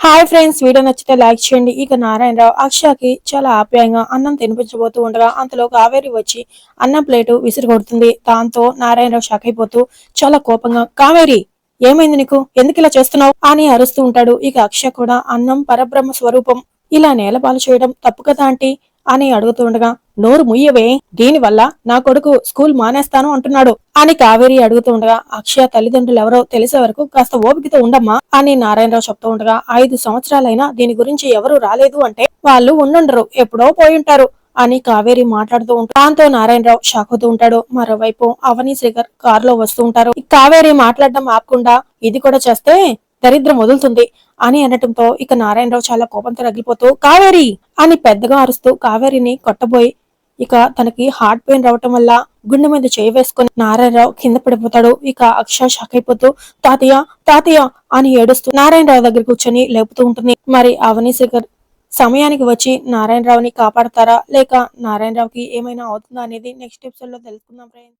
Hi friends, video నచ్చితే like చేయండి. ఇక నారాయణరావు అక్షయకి చాలా ఆప్యాయంగా అన్నం తినిపించబోతూ ఉండగా అంతలో కావేరి వచ్చి అన్నం ప్లేటు విసిరికొడుతుంది. దాంతో నారాయణరావు షాక్ అయిపోతూ చాలా కోపంగా, కావేరి ఏమైంది నీకు, ఎందుకు ఇలా చేస్తున్నావు అని అరుస్తూ ఉంటాడు. ఇక అక్షయ్ కూడా అన్నం పరబ్రహ్మ స్వరూపం, ఇలా నేలపాలు చేయడం తప్పు కదా ఆంటీ అని అడుగుతూ ఉండగా, నోరు ముయ్యవే, దీనివల్ల నా కొడుకు స్కూల్ మానేస్తాను అంటున్నాడు అని కావేరి అడుగుతూ ఉండగా, అక్షయ తల్లిదండ్రులు ఎవరో తెలిసే వరకు కాస్త ఓపికతో ఉండమ్మా అని నారాయణరావు చెప్తూ ఉండగా, 5 సంవత్సరాలైనా దీని గురించి ఎవరు రాలేదు అంటే వాళ్ళు ఉండుండరు, ఎప్పుడో పోయి ఉంటారు అని కావేరి మాట్లాడుతూ ఉంటాడు. దాంతో నారాయణరావు షాక్ అవుతూ ఉంటాడు. మరోవైపు అవని శ్రీకర్ కారులో వస్తూ ఉంటారు. కావేరి మాట్లాడడం ఆపకుండా ఇది కూడా చేస్తే దరిద్రం వదులుతుంది అని అనటంతో ఇక నారాయణరావు చాలా కోపంతో రగిలిపోతూ, కావేరి అని పెద్దగా అరుస్తూ కావేరిని కొట్టబోయి, ఇక తనకి హార్ట్ పెయిన్ రావటం వల్ల గుండె మీద చేయి వేసుకుని నారాయణరావు కింద పడిపోతాడు. ఇక అక్ష షాక్ అయిపోతూ తాతయ్య తాతయ్య అని ఏడుస్తూ నారాయణరావు దగ్గర కూర్చొని లేపుతూ ఉంటుంది. మరి అవని శేఖర్ సమయానికి వచ్చి నారాయణరావుని కాపాడతారా లేక నారాయణరావుకి ఏమైనా అవుతుందా అనేది నెక్స్ట్ ఎపిసోడ్ లో తెలుసుకుందాం ఫ్రెండ్స్.